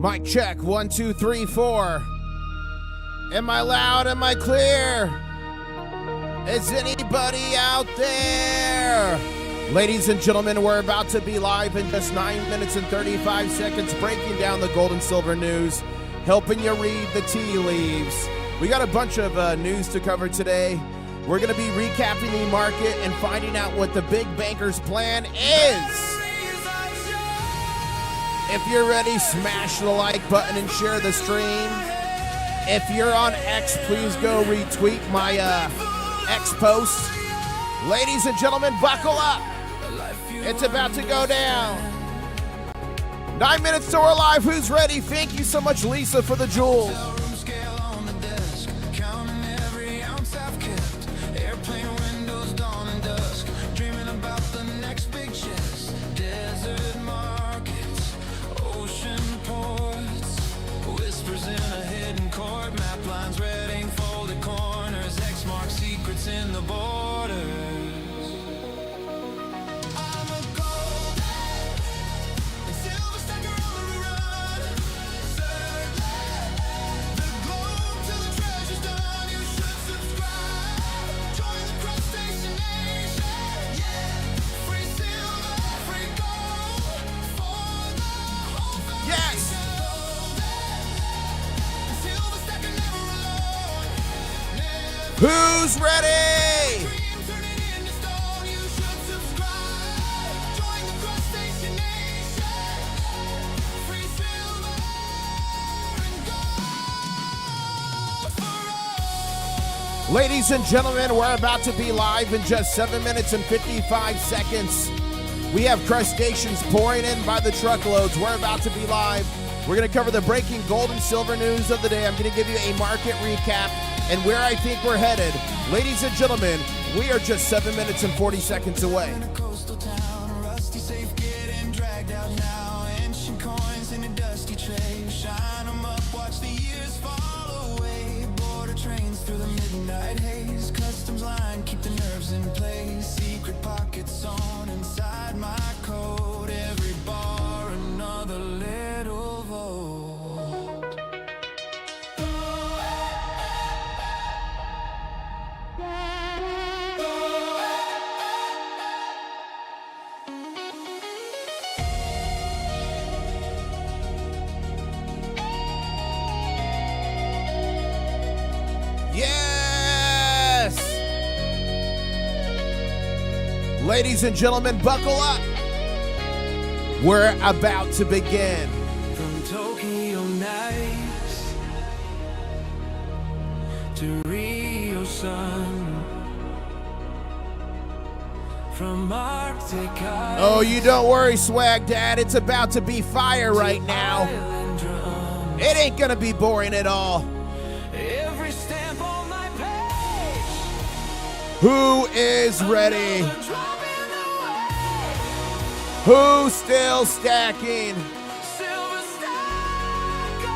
Mic check, 1, 2, 3, 4. Am I loud? Am I clear? Is anybody out there? Ladies and gentlemen, we're about to be live in just 9 minutes and 35 seconds, breaking down the gold and silver news, helping you read the tea leaves. We got a bunch of news to cover today. We're going to be recapping the market and finding out what the big bankers' plan is. If you're ready, smash the like button and share the stream. If you're on X, please go retweet my X post. Ladies and gentlemen, buckle up. It's about to go down. 9 minutes till we're live. Who's ready? Thank you so much, Lisa, for the jewels. In the borders, I'm a golden and silver stacker on the run. Circle the globe till the treasure's done. You should subscribe. Join the cross station nation. Yeah, free silver, free gold for the whole family. Yes. Golden and silver stacker never alone. Who's ready? Ladies and gentlemen, we're about to be live in just 7 minutes and 55 seconds. We have crustaceans pouring in by the truckloads. We're about to be live. We're going to cover the breaking gold and silver news of the day. I'm going to give you a market recap and where I think we're headed. Ladies and gentlemen, we are just 7 minutes and 40 seconds away. Coastal town, rusty safe getting dragged out now. Ancient coins in a dusty tray. Shine 'em up, watch the years fall away. Border trains through the midnight haze. Customs line, keep the nerves in place. Secret pockets on inside my coat. Every bar, another little vote. Yes! Ladies and gentlemen, buckle up. We're about to begin. From Tokyo nights to Rio sun, from Arctic ice. Oh, you don't worry, Swag Dad. It's about to be fire right now. It ain't gonna be boring at all. Every stamp on my page. Who is ready? Who's still stacking? Silver stacker.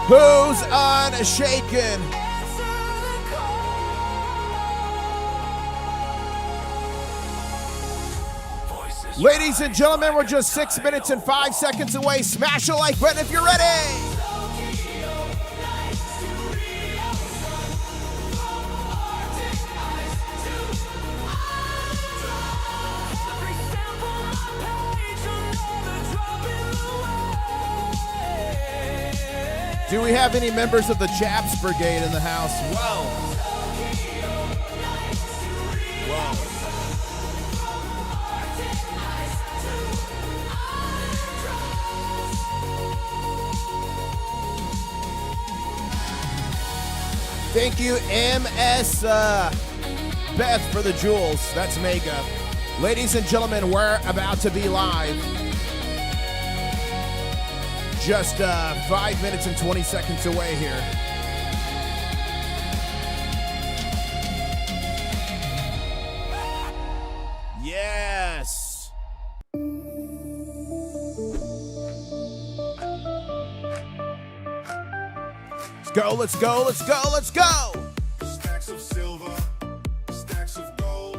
Who's unshaken? Answer the call. Voices. Ladies and gentlemen, we're just 6 minutes and 5 seconds away. Smash the like button if you're ready. Do we have any members of the Chaps Brigade in the house? Whoa. Whoa. Thank you, MS Beth, for the jewels. That's mega. Ladies and gentlemen, we're about to be live. Just 5 minutes and 20 seconds away here. Yes. Let's go, let's go, let's go, let's go. Stacks of silver, stacks of gold,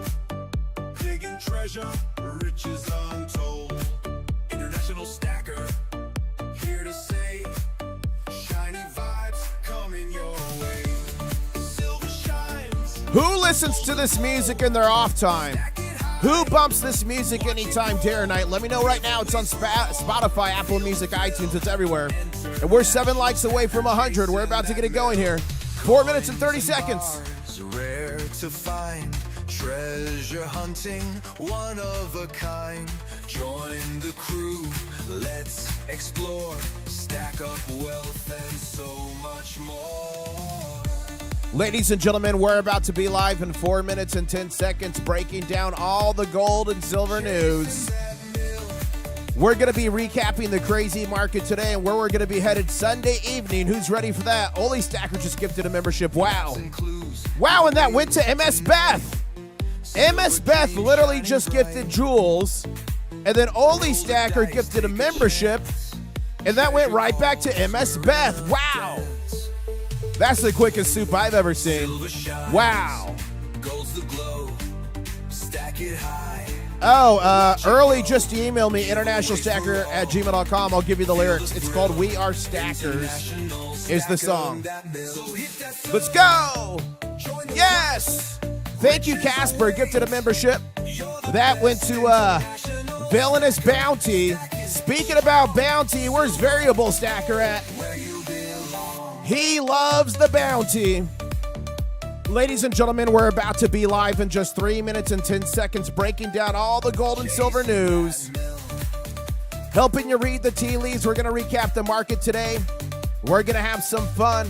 digging treasure, riches untold. International stacker, here to say Who listens to this music in their off time? Who bumps this music anytime, day or night? Let me know right now. It's on Spotify, Apple Music, iTunes. It's everywhere. And we're 7 likes away from 100. We're about to get it going here. 4 minutes and 30 seconds. It's rare to find treasure hunting, one of a kind. Join the crew, let's explore, stack up wealth and so much more. Ladies and gentlemen, we're about to be live in 4 minutes and 10 seconds, breaking down all the gold and silver news. We're going to be recapping the crazy market today and where we're going to be headed Sunday evening. Who's ready for that? Oli Stacker just gifted a membership. Wow. Wow, and that went to MS Beth. MS Beth literally just gifted Jules, and then Oli Stacker gifted a membership, and that went right back to MS Beth. Wow. That's the quickest soup I've ever seen. Wow. Oh, Early just emailed me, internationalstacker@gmail.com. I'll give you the lyrics. It's called We Are Stackers is the song. Let's go. Yes. Thank you, Casper. Gifted a membership. That went to Villainous Bounty. Speaking about Bounty, where's Variable Stacker at? He loves the bounty. Ladies and gentlemen, we're about to be live in just 3 minutes and 10 seconds, breaking down all the gold and silver news. Helping you read the tea leaves. We're going to recap the market today. We're going to have some fun.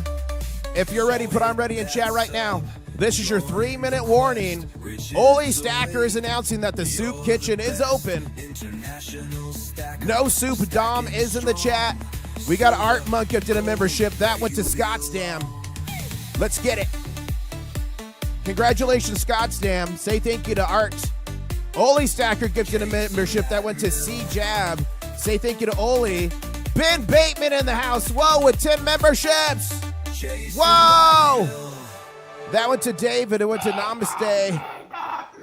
If you're ready, put I'm ready in chat right now. This is your 3-minute warning. Oli Stacker is announcing that the soup kitchen is open. No Soup Dom is in the chat. We got Art Monk gifted a membership. That went to Scottsdam. Let's get it. Congratulations, Scottsdam. Say thank you to Art. Oli Stacker gifted a membership. That went to C Jab. Say thank you to Oli. Ben Bateman in the house. Whoa, with 10 memberships. Whoa. That went to David. It went to Namaste.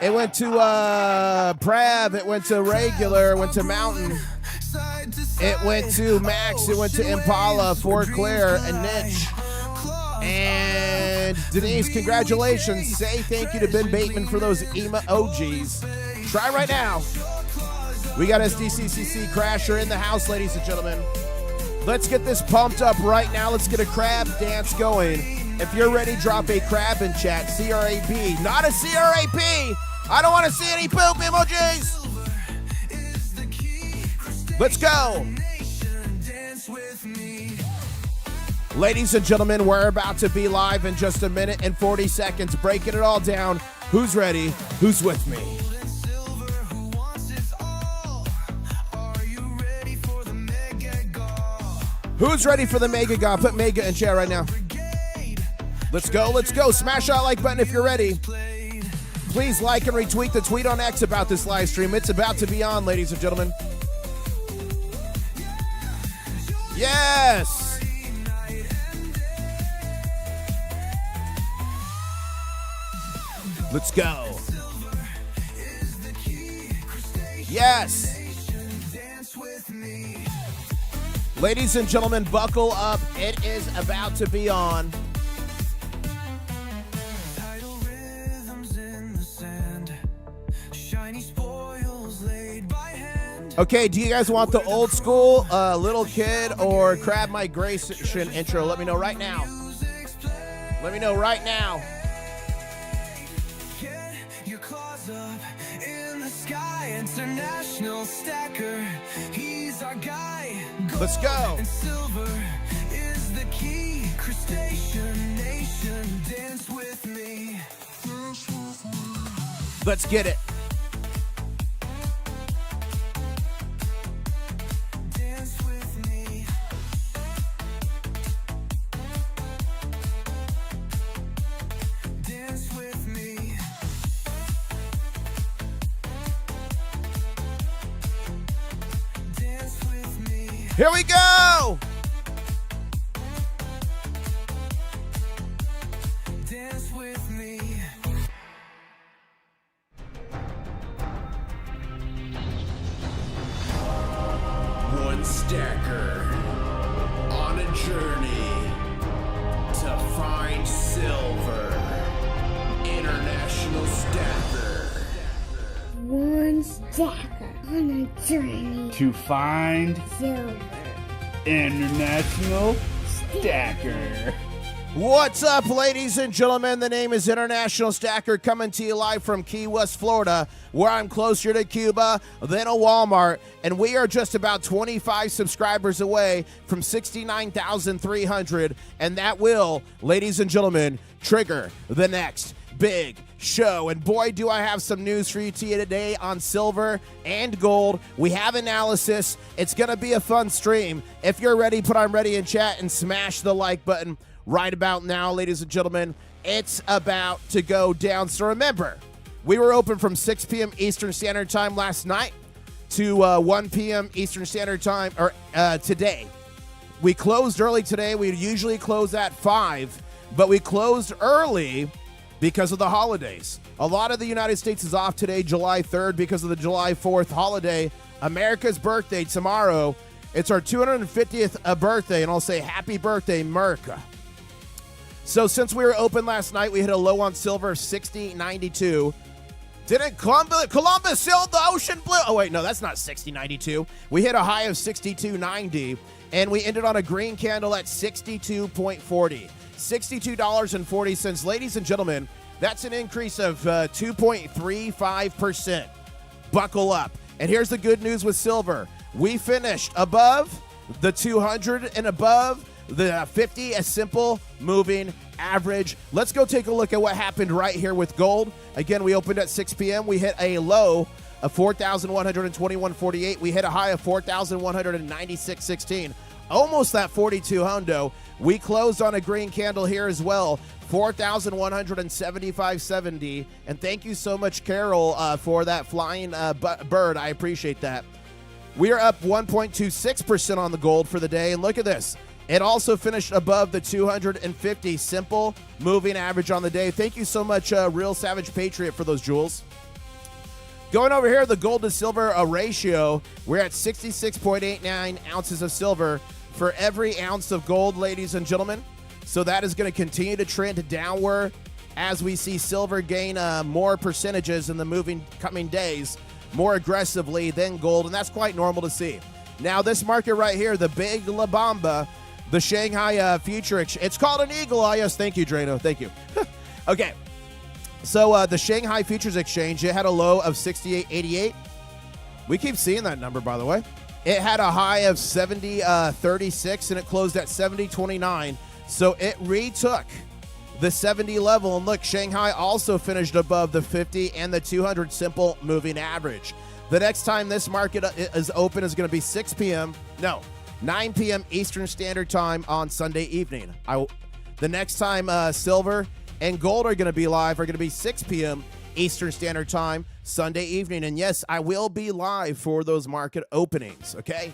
It went to Prav. It went to Regular. It went to Mountain. It went to Max. It went to Impala, Fort Claire, and Niche. And Denise, congratulations. Say thank you to Ben Bateman for those emojis. Try right now. We got SDCCC Crasher in the house, ladies and gentlemen. Let's get this pumped up right now. Let's get a crab dance going. If you're ready, drop a crab in chat. C-R-A-B, not a C-R-A-P. I don't want to see any poop emojis. Let's go. Ladies and gentlemen, we're about to be live in just 1 minute and 40 seconds, breaking it all down. Who's ready? Who's with me? Who's ready for the Mega God? Put Mega in chat right now. Let's go, let's go. Smash that like button if you're ready. Please like and retweet the tweet on X about this live stream. It's about to be on, ladies and gentlemen. Yes! Let's go. Yes! Ladies and gentlemen, buckle up. It is about to be on. Okay, do you guys want the old school little kid or crab migration intro? Let me know right now. Let me know right now. Get your claws up in the sky. International Stacker, he's our guy. Let's go. And silver is the key. Crustacean nation, dance with me. Let's get it. Dance with me. Dance with me. Dance with me. Here we go. Dance with me. One stacker on a journey to find silver. International Stacker. One stacker on a journey To find silver. International Stacker. What's up, ladies and gentlemen? The name is International Stacker, coming to you live from Key West, Florida, where I'm closer to Cuba than a Walmart, and we are just about 25 subscribers away from 69,300, and that will, ladies and gentlemen, trigger the next big show. And boy, do I have some news for you today on silver and gold. We have analysis. It's going to be a fun stream. If you're ready, put I'm ready in chat and smash the like button. Right about now, ladies and gentlemen, it's about to go down. So remember, we were open from 6 p.m. Eastern Standard Time last night to 1 p.m. Eastern Standard Time today. We closed early today. We usually close at 5, but we closed early because of the holidays. A lot of the United States is off today, July 3rd, because of the July 4th holiday. America's birthday tomorrow. It's our 250th birthday, and I'll say happy birthday, America. So since we were open last night, we hit a low on silver of 60.92. Didn't Columbus sail the ocean blue? Oh, wait, no, that's not 60.92. We hit a high of 62.90, and we ended on a green candle at 62.40. $62.40. Ladies and gentlemen, that's an increase of 2.35%. Buckle up. And here's the good news with silver. We finished above the 200 and above the 50, a simple moving average. Let's go take a look at what happened right here with gold. Again, we opened at 6 p.m. We hit a low of 4,121.48. We hit a high of 4,196.16. Almost that 42 hundo. We closed on a green candle here as well, 4,175.70. And thank you so much, Carol, for that flying bird. I appreciate that. We are up 1.26% on the gold for the day. And look at this. It also finished above the 250 simple moving average on the day. Thank you so much, Real Savage Patriot, for those jewels. Going over here, the gold to silver ratio, we're at 66.89 ounces of silver for every ounce of gold, ladies and gentlemen. So that is going to continue to trend downward as we see silver gain more percentages in the coming days, more aggressively than gold, and that's quite normal to see. Now, this market right here, the Big La Bamba, the Shanghai Future Exchange. It's called an eagle eye. Yes, thank you, Drano. Thank you. Okay. So the Shanghai Futures Exchange, it had a low of 68.88. We keep seeing that number, by the way. It had a high of 70.36, and it closed at 70.29. So it retook the 70 level. And look, Shanghai also finished above the 50 and the 200 simple moving average. The next time this market is open is going to be 9 p.m. Eastern Standard Time on Sunday evening. The next time silver and gold are going to be live are going to be 6 p.m. Eastern Standard Time Sunday evening. And yes, I will be live for those market openings, okay?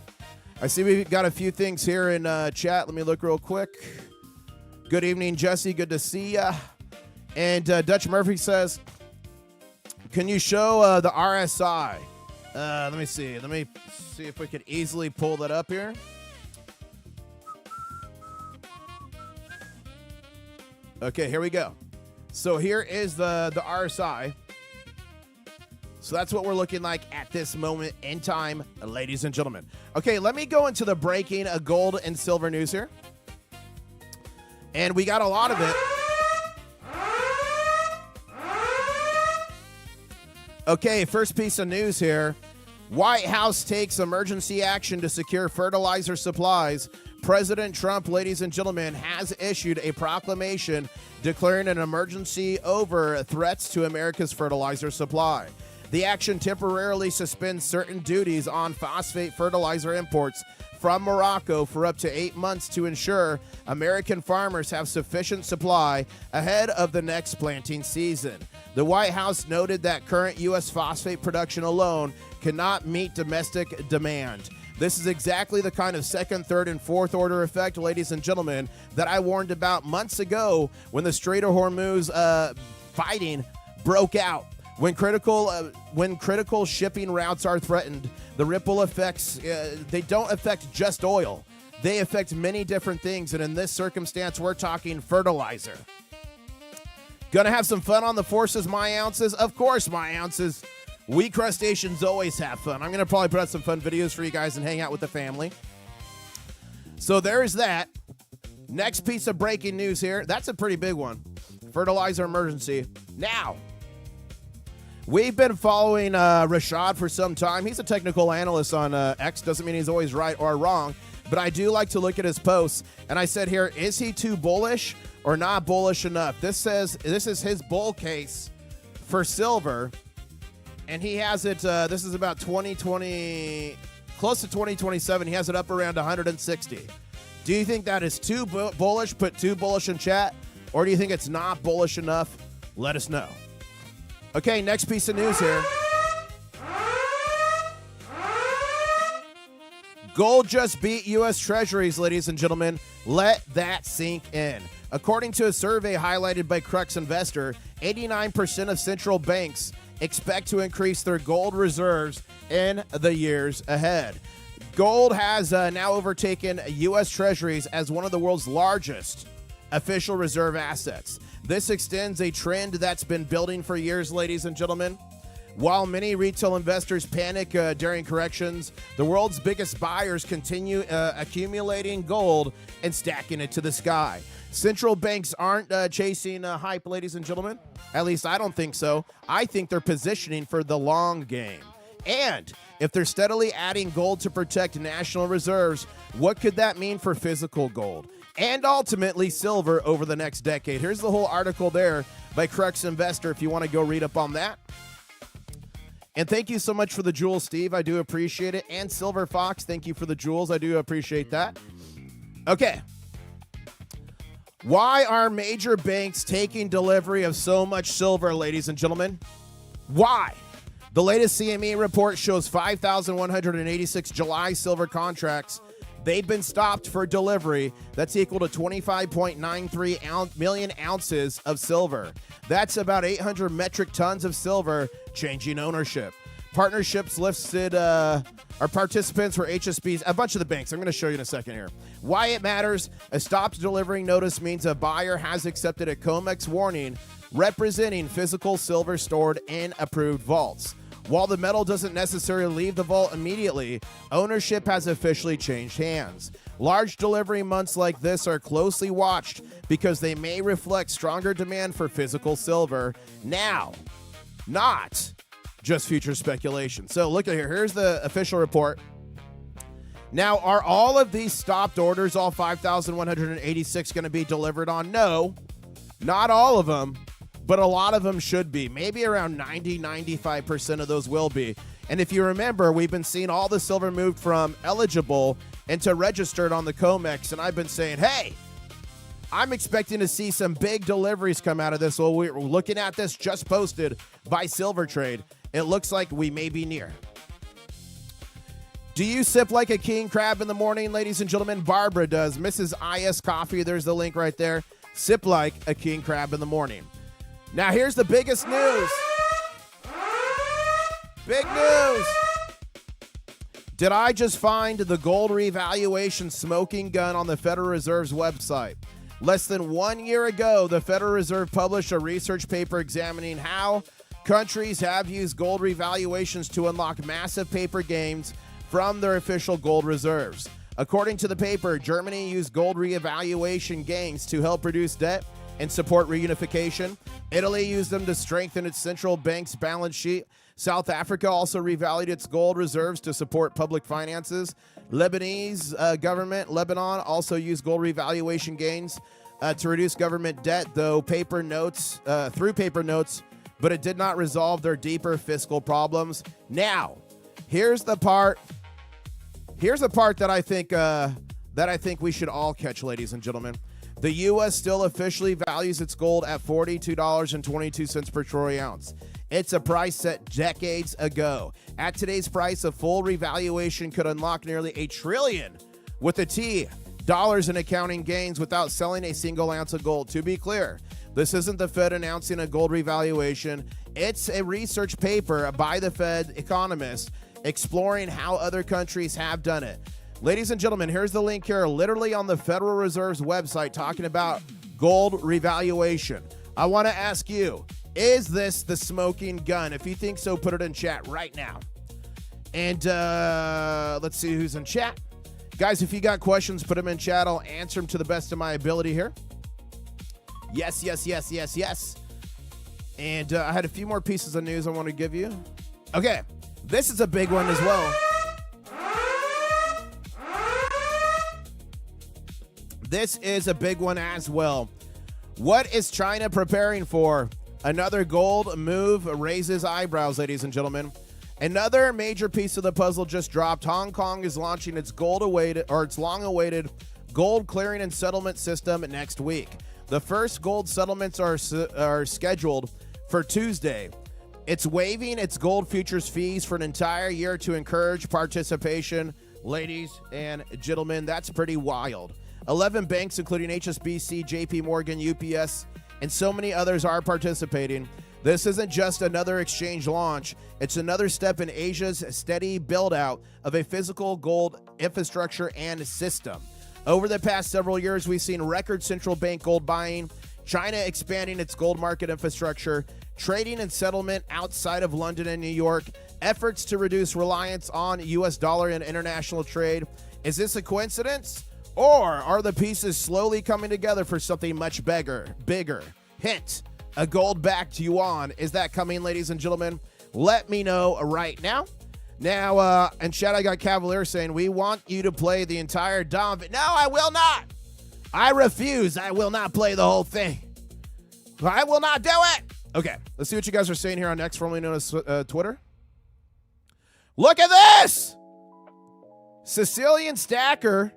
I see we've got a few things here in chat. Let me look real quick. Good evening, Jesse. Good to see ya. And Dutch Murphy says, can you show the RSI? Let me see. Let me see if we could easily pull that up here. Okay, here we go. So here is the RSI. So that's what we're looking like at this moment in time, ladies and gentlemen. Okay, let me go into the breaking gold and silver news here. And we got a lot of it. Okay, first piece of news here. White House takes emergency action to secure fertilizer supplies. President Trump, ladies and gentlemen, has issued a proclamation declaring an emergency over threats to America's fertilizer supply. The action temporarily suspends certain duties on phosphate fertilizer imports from Morocco for up to 8 months to ensure American farmers have sufficient supply ahead of the next planting season. The White House noted that current U.S. phosphate production alone cannot meet domestic demand. This is exactly the kind of second, third, and fourth order effect, ladies and gentlemen, that I warned about months ago when the Strait of Hormuz fighting broke out. When critical shipping routes are threatened, the ripple effects, they don't affect just oil. They affect many different things, and in this circumstance, we're talking fertilizer. Gonna have some fun on the Forces My Ounces. Of course, My Ounces. We crustaceans always have fun. I'm gonna probably put out some fun videos for you guys and hang out with the family. So there's that. Next piece of breaking news here. That's a pretty big one. Fertilizer emergency. Now, we've been following Rashad for some time. He's a technical analyst on X. Doesn't mean he's always right or wrong, but I do like to look at his posts. And I said here, is he too bullish or not bullish enough? This is his bull case for silver, and he has it. This is about 2020, close to 2027. He has it up around 160. Do you think that is too bullish? Put too bullish in chat. Or do you think it's not bullish enough? Let us know. Okay, next piece of news here. Gold just beat U.S. Treasuries, ladies and gentlemen. Let that sink in. According to a survey highlighted by COMEX Investor, 89% of central banks expect to increase their gold reserves in the years ahead. Gold has now overtaken U.S. Treasuries as one of the world's largest official reserve assets. This extends a trend that's been building for years, ladies and gentlemen. While many retail investors panic during corrections, the world's biggest buyers continue accumulating gold and stacking it to the sky. Central banks aren't chasing hype, ladies and gentlemen. At least I don't think so. I think they're positioning for the long game. And if they're steadily adding gold to protect national reserves, what could that mean for physical gold? And ultimately silver over the next decade. Here's the whole article there by COMEX Investor if you want to go read up on that. And thank you so much for the jewels, Steve. I do appreciate it. And Silver Fox, thank you for the jewels. I do appreciate that. Okay. Why are major banks taking delivery of so much silver, ladies and gentlemen? Why? The latest CME report shows 5,186 July silver contracts. They've been stopped for delivery. That's equal to 25.93 million ounces of silver. That's about 800 metric tons of silver changing ownership. Partnerships listed are participants were HSBs, a bunch of the banks. I'm going to show you in a second here. Why it matters. A stopped delivering notice means a buyer has accepted a COMEX warning representing physical silver stored in approved vaults. While the metal doesn't necessarily leave the vault immediately, ownership has officially changed hands. Large delivery months like this are closely watched because they may reflect stronger demand for physical silver now, not just future speculation. So look at here. Here's the official report. Now, are all of these stopped orders, all 5,186, going to be delivered on? No, not all of them. But a lot of them should be. Maybe around 90-95% of those will be. And if you remember, we've been seeing all the silver moved from eligible into registered on the COMEX. And I've been saying, hey, I'm expecting to see some big deliveries come out of this. Well, we're looking at this just posted by Silver Trade. It looks like we may be near. Do you sip like a king crab in the morning, ladies and gentlemen? Barbara does. Mrs. IS Coffee, there's the link right there. Sip like a king crab in the morning. Now, here's the biggest news. Big news. Did I just find the gold revaluation smoking gun on the Federal Reserve's website? Less than 1 year ago, the Federal Reserve published a research paper examining how countries have used gold revaluations to unlock massive paper gains from their official gold reserves. According to the paper, Germany used gold reevaluation gains to help reduce debt and support reunification. Italy used them to strengthen its central bank's balance sheet. South Africa also revalued its gold reserves to support public finances. Lebanese Lebanon also used gold revaluation gains to reduce government debt, through paper notes, but it did not resolve their deeper fiscal problems. Now, here's the part that I think we should all catch, ladies and gentlemen. The U.S. still officially values its gold at $42.22 per troy ounce. It's a price set decades ago. At today's price, a full revaluation could unlock nearly $1 trillion with a T dollars in accounting gains without selling a single ounce of gold. To be clear, this isn't the Fed announcing a gold revaluation. It's a research paper by the Fed economists exploring how other countries have done it. Ladies and gentlemen, here's the link here, literally on the Federal Reserve's website, talking about gold revaluation. I want to ask you, is this the smoking gun? If you think so, put it in chat right now. And let's see who's in chat. Guys, if you got questions, put them in chat. I'll answer them to the best of my ability here. Yes, yes, yes, yes, yes. And I had a few more pieces of news I want to give you. Okay, this is a big one as well. This is a big one as well. What is China preparing for? Another gold move raises eyebrows, ladies and gentlemen. Another major piece of the puzzle just dropped. Hong Kong is launching its long-awaited gold clearing and settlement system next week. The first gold settlements are scheduled for Tuesday. It's waiving its gold futures fees for an entire year to encourage participation. Ladies and gentlemen, that's pretty wild. 11 banks, including HSBC, JP Morgan, UPS, and so many others are participating. This isn't just another exchange launch. It's another step in Asia's steady build-out of a physical gold infrastructure and system. Over the past several years, we've seen record central bank gold buying, China expanding its gold market infrastructure, trading and settlement outside of London and New York, efforts to reduce reliance on U.S. dollar and international trade. Is this a coincidence? Or are the pieces slowly coming together for something much bigger? Hint, a gold-backed yuan. Is that coming, ladies and gentlemen? Let me know right now. Now, in chat, I got Cavalier saying, we want you to play the entire Dom. No, I will not. I refuse. I will not play the whole thing. I will not do it. Okay, let's see what you guys are saying here on X, formerly known as Twitter. Look at this. Sicilian Stacker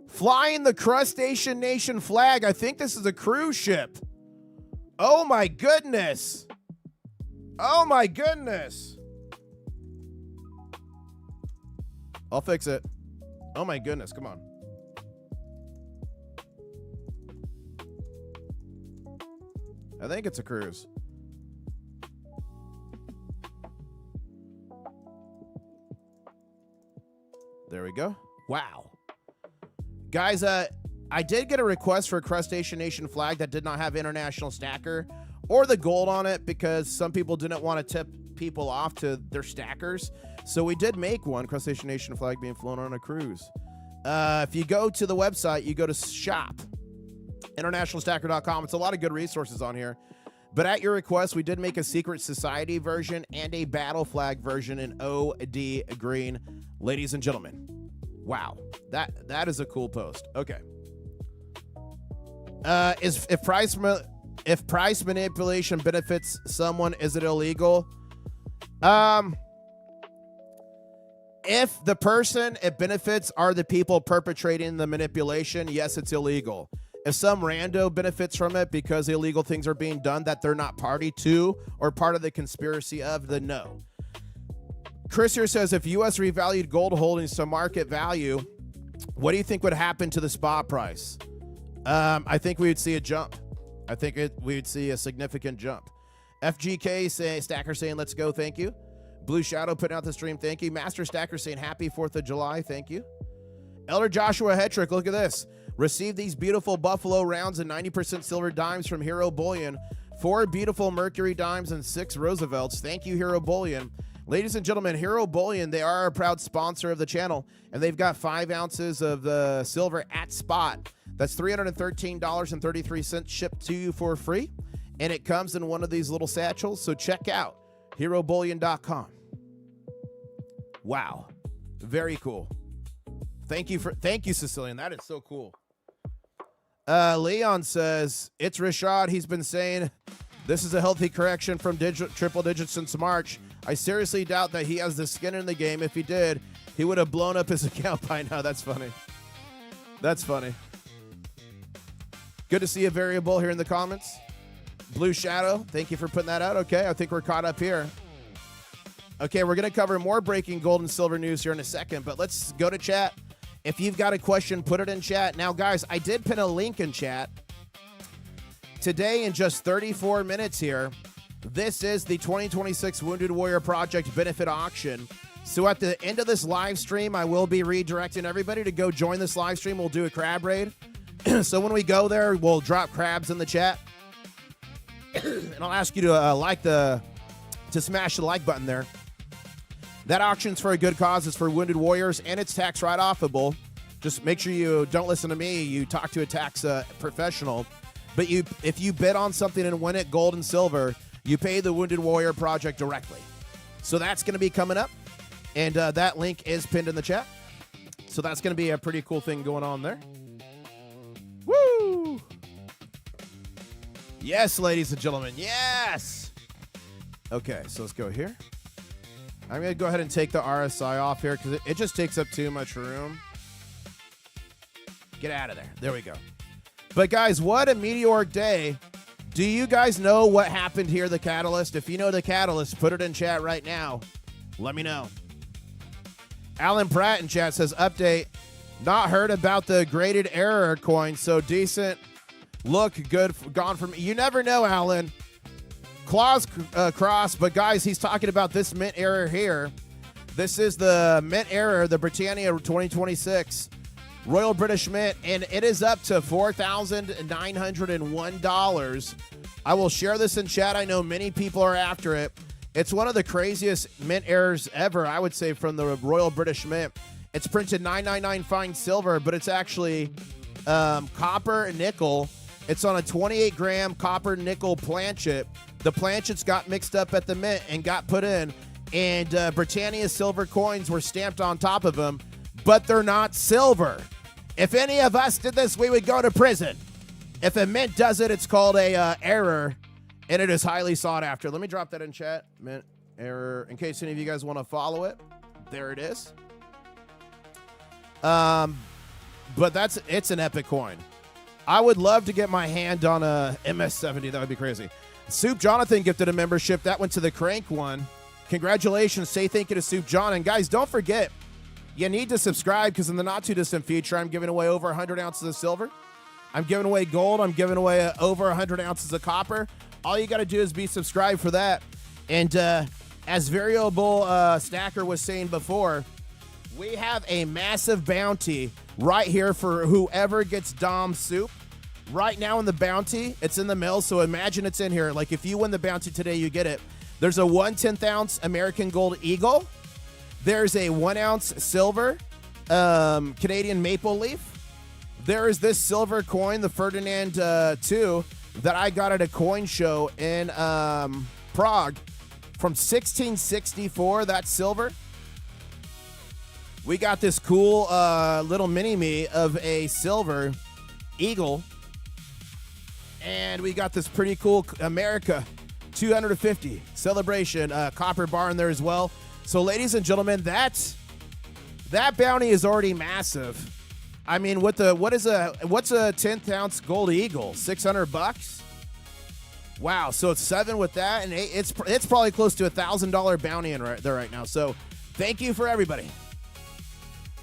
flying the crustacean nation flag. I think this is a cruise ship. Oh, my goodness. Oh, my goodness. I'll fix it. Oh, my goodness. Come on. I think it's a cruise. There we go. Wow. Guys, I did get a request for a crustacean nation flag that did not have international stacker or the gold on it because some people didn't want to tip people off to their stackers. So we did make one, crustacean nation flag being flown on a cruise. If you go to the website, you go to shop, internationalstacker.com. It's a lot of good resources on here. But at your request, we did make a secret society version and a battle flag version in OD green. Ladies and gentlemen, wow, that is a cool post. Okay. If price manipulation benefits someone, is it illegal? If the person it benefits are the people perpetrating the manipulation, yes, it's illegal. If some rando benefits from it because illegal things are being done that they're not party to or part of the conspiracy of, then no. Chris here says, if U.S. revalued gold holdings to market value, what do you think would happen to the spot price? I think we would see a jump. I think we would see a significant jump. FGK Stacker saying, let's go, thank you. Blue Shadow putting out the stream, thank you. Master Stacker saying, happy 4th of July, thank you. Elder Joshua Hetrick, look at this. Receive these beautiful Buffalo rounds and 90% silver dimes from Hero Bullion. 4 beautiful Mercury dimes and 6 Roosevelts. Thank you, Hero Bullion. Ladies and gentlemen, Hero Bullion, they are a proud sponsor of the channel, and they've got 5 ounces of the silver at spot. That's $313.33 shipped to you for free, and it comes in one of these little satchels, so check out herobullion.com. Wow. Very cool. Thank you, Sicilian. That is so cool. Leon says, it's Rashad. He's been saying this is a healthy correction from triple digits since March. I seriously doubt that he has the skin in the game. If he did, he would have blown up his account by now. That's funny. That's funny. Good to see a variable here in the comments. Blue Shadow, thank you for putting that out. Okay, I think we're caught up here. Okay, we're going to cover more breaking gold and silver news here in a second, but let's go to chat. If you've got a question, put it in chat. Now, guys, I did pin a link in chat. Today, in just 34 minutes here, this is the 2026 Wounded Warrior Project benefit auction. So at the end of this live stream, I will be redirecting everybody to go join this live stream. We'll do a crab raid. So when we go there, we'll drop crabs in the chat. and I'll ask you to to smash the like button there. That auction's for a good cause. It's for wounded warriors, and it's tax write-offable. Just make sure you don't listen to me. You talk to a tax professional. But if you bid on something and win it, gold and silver, you pay the Wounded Warrior Project directly. So that's going to be coming up, and that link is pinned in the chat. So that's going to be a pretty cool thing going on there. Woo! Yes, ladies and gentlemen, yes! Okay, so let's go here. I'm going to go ahead and take the RSI off here because it just takes up too much room. Get out of there. There we go. But, guys, what a meteoric day. Do you guys know what happened here, the catalyst? If you know the catalyst, put it in chat right now. Let me know. Alan Pratt in chat says, update. Not heard about the graded error coin, so decent. Look good. Gone from. You never know, Alan. Claws cross, but guys, he's talking about this mint error here. This is the mint error, the Britannia 2026 Royal British Mint, and it is up to $4,901. I will share this in chat. I know many people are after it. It's one of the craziest mint errors ever, I would say, from the Royal British Mint. It's printed 999 fine silver, but it's actually copper and nickel. It's on a 28-gram copper nickel planchet. The planchets got mixed up at the mint and got put in, and Britannia silver coins were stamped on top of them, but they're not silver. If any of us did this, we would go to prison. If a mint does it, it's called a error, and it is highly sought after. Let me drop that in chat. Mint error, in case any of you guys want to follow it. There it is. But it's an epic coin. I would love to get my hand on a MS-70. That would be crazy. Soup Jonathan gifted a membership. That went to the Crank one. Congratulations. Say thank you to Soup John. And guys, don't forget, you need to subscribe because in the not-too-distant future, I'm giving away over 100 ounces of silver. I'm giving away gold. I'm giving away over 100 ounces of copper. All you got to do is be subscribed for that. And as Variable Stacker was saying before, we have a massive bounty right here for whoever gets Dom Soup. Right now in the bounty, it's in the mail, so imagine it's in here. Like, if you win the bounty today, you get it. There's a 1/10-ounce American Gold Eagle. There's a 1-ounce silver Canadian Maple Leaf. There is this silver coin, the Ferdinand II, that I got at a coin show in Prague from 1664. That's silver. We got this cool little mini-me of a silver eagle. And we got this pretty cool America 250 celebration copper bar in there as well. So, ladies and gentlemen, that bounty is already massive. I mean, what's a 10th-ounce gold eagle? $600? Wow. So it's 7 with that, and it's probably close to $1,000 bounty in right there right now. So, thank you for everybody.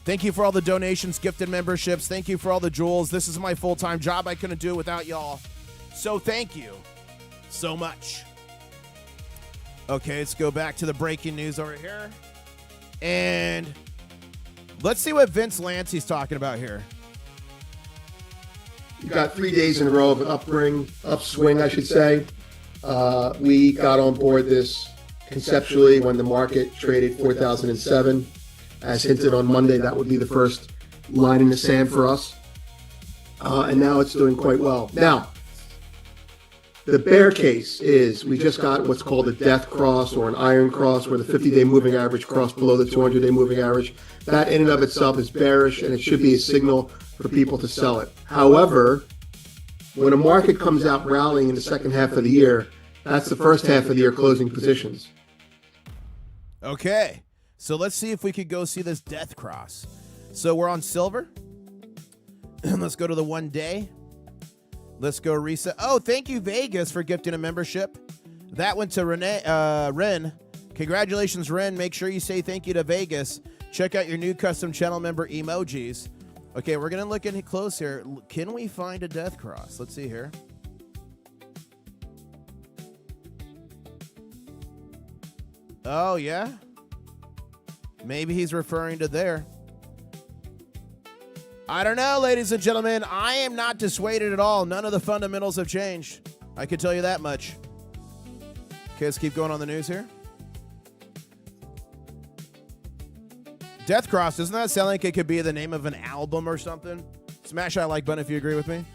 Thank you for all the donations, gifted memberships. Thank you for all the jewels. This is my full-time job. I couldn't do it without y'all. So thank you so much. Okay, let's go back to the breaking news over here. And let's see what Vince Lancey's talking about here. You got 3 days in a row of an upswing, I should say. We got on board this conceptually when the market traded 4,007. As hinted on Monday, that would be the first line in the sand for us. And now it's doing quite well. Now, the bear case is we just got what's called a death cross or an iron cross, where the 50-day moving average crossed below the 200-day moving average. That in and of itself is bearish, and it should be a signal for people to sell it. However, when a market comes out rallying in the second half of the year, that's the first half of the year closing positions. Okay. So let's see if we could go see this death cross. So we're on silver. Let's go to the 1 day. Let's go reset. Oh, thank you, Vegas, for gifting a membership. That went to Ren. Congratulations, Ren. Make sure you say thank you to Vegas. Check out your new custom channel member emojis. Okay, we're going to look in close here. Can we find a death cross? Let's see here. Oh, yeah. Maybe he's referring to there. I don't know, ladies and gentlemen. I am not dissuaded at all. None of the fundamentals have changed. I can tell you that much. Okay, let's keep going on the news here. Death Cross, doesn't that sound like it could be the name of an album or something? Smash that like button if you agree with me.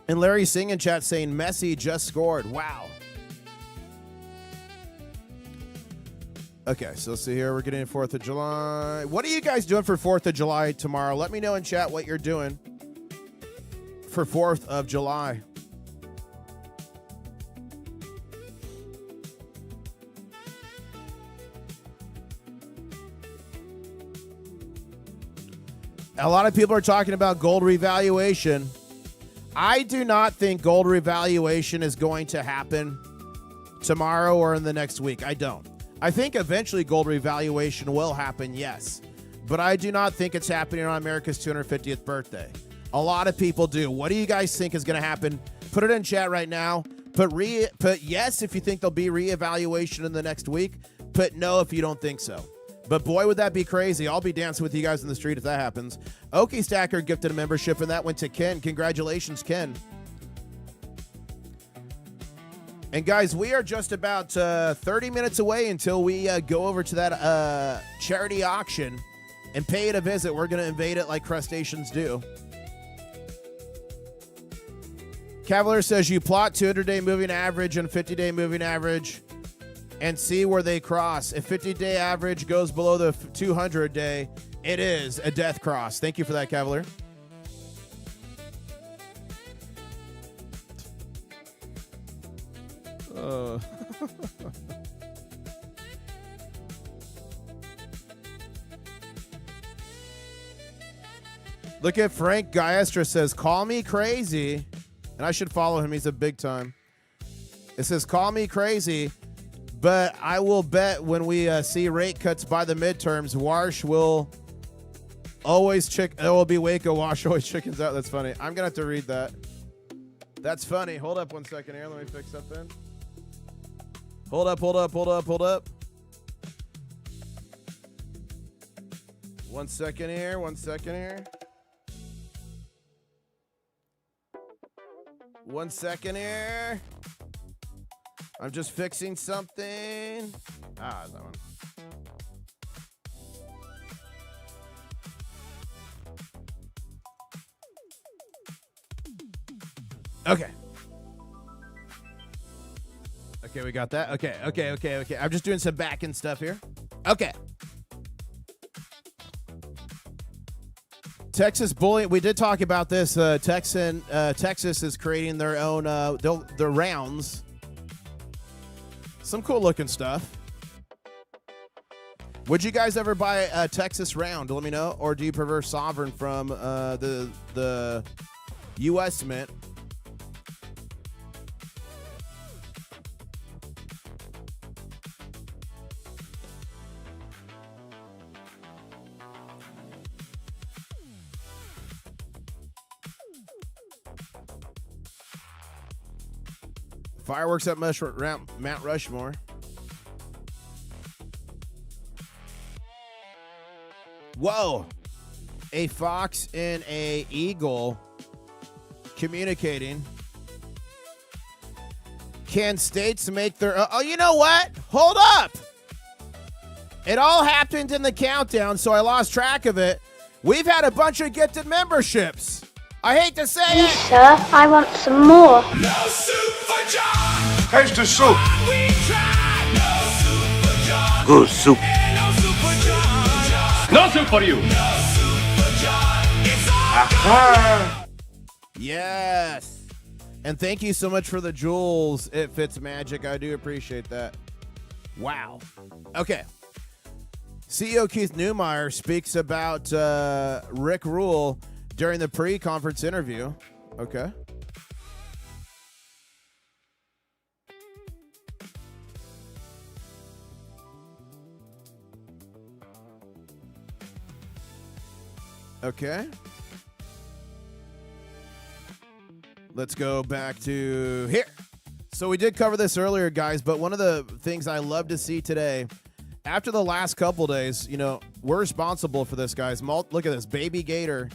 And Larry Singh in chat saying Messi just scored. Wow. Okay, so let's see here. We're getting 4th of July. What are you guys doing for 4th of July tomorrow? Let me know in chat what you're doing for 4th of July. A lot of people are talking about gold revaluation. I do not think gold revaluation is going to happen tomorrow or in the next week. I don't. I think eventually gold revaluation will happen, yes. But I do not think it's happening on America's 250th birthday. A lot of people do. What do you guys think is going to happen? Put it in chat right now. Put yes if you think there'll be reevaluation in the next week. Put no if you don't think so. But boy, would that be crazy. I'll be dancing with you guys in the street if that happens. Okie Stacker gifted a membership, and that went to Ken. Congratulations, Ken. And guys, we are just about 30 minutes away until we go over to that charity auction and pay it a visit. We're going to invade it like crustaceans do. Cavalier says you plot 200-day moving average and 50-day moving average and see where they cross. If 50-day average goes below the 200-day, it is a death cross. Thank you for that, Cavalier. Look at Frank Gaestra says, call me crazy. And I should follow him. He's a big time. It says, call me crazy, but I will bet when we see rate cuts by the midterms, Wash will always it will be Waco. Wash always chickens out. That's funny. I'm going to have to read that. That's funny. Hold up 1 second here. Let me fix something. Hold up. 1 second here. 1 second here. 1 second here. I'm just fixing something. That one. Okay. Okay, we got that. Okay. I'm just doing some back end stuff here. Okay. Texas bullying. We did talk about this. Texas is creating their own their rounds. Some cool looking stuff. Would you guys ever buy a Texas round? Let me know. Or do you prefer Sovereign from the U.S. Mint? Fireworks at Mount Rushmore. Whoa. A fox and a eagle communicating. Can states make their... Oh, you know what? Hold up. It all happened in the countdown, so I lost track of it. We've had a bunch of gifted memberships. I hate to say it. Sir, I want some more. No soup for John. Taste the soup. We tried. No soup for John. Good soup. And no soup for John. No soup for you. No soup for John. It's all Aha. Yes. And thank you so much for the jewels. It fits magic. I do appreciate that. Wow. Okay. CEO Keith Neumeyer speaks about Rick Rule during the pre-conference interview. Okay. Okay. Let's go back to here. So we did cover this earlier, guys, but one of the things I love to see today, after the last couple days, you know, we're responsible for this, guys. Look at this, Baby Gator.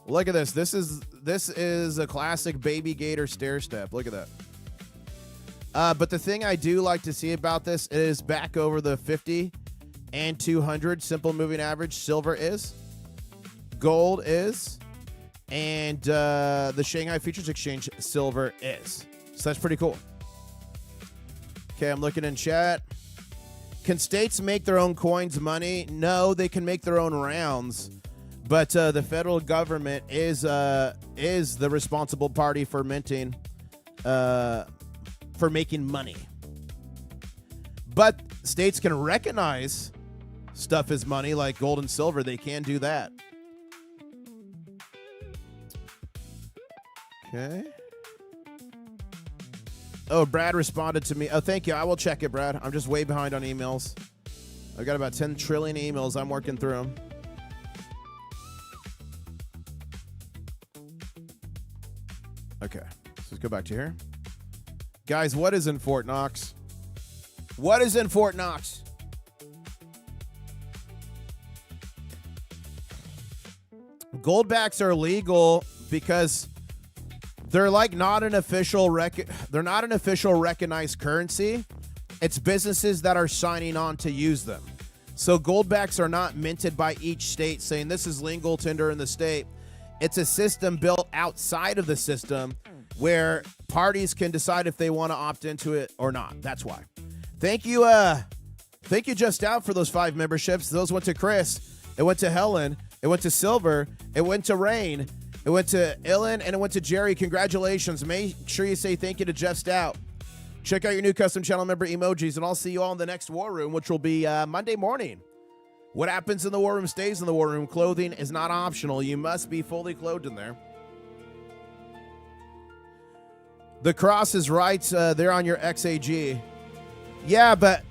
Look at this. This is a classic Baby Gator stair step. Look at But the thing I do like to see about this is back over the 50 and 200 simple moving average. Silver is, gold is, and the Shanghai Futures Exchange silver is. So that's pretty cool. Okay, I'm looking in chat. Can states make their own coins money? No, they can make their own rounds, but the federal government is the responsible party for minting, for making money. But states can recognize stuff as money, like gold and silver. They can do that. Okay. Oh, Brad responded to me. Oh, thank you. I will check it, Brad. I'm just way behind on emails. I've got about 10 trillion emails. I'm working through them. Okay. Let's go back to here. Guys, what is in Fort Knox? What is in Fort Knox? Goldbacks are legal because they're like not an official they're not an official recognized currency. It's businesses that are signing on to use them. So goldbacks are not minted by each state saying this is legal tender in the state. It's a system built outside of the system where parties can decide if they want to opt into it or not. That's why. Thank you Just Out for those 5 memberships. Those went to Chris. It went to Helen. It went to Silver. It went to Rain. It went to Ilan, and it went to Jerry. Congratulations. Make sure you say thank you to Just Out. Check out your new custom channel member emojis, and I'll see you all in the next War Room, which will be Monday morning. What happens in the War Room stays in the War Room. Clothing is not optional. You must be fully clothed in there. The cross is right there on your XAG. Yeah, but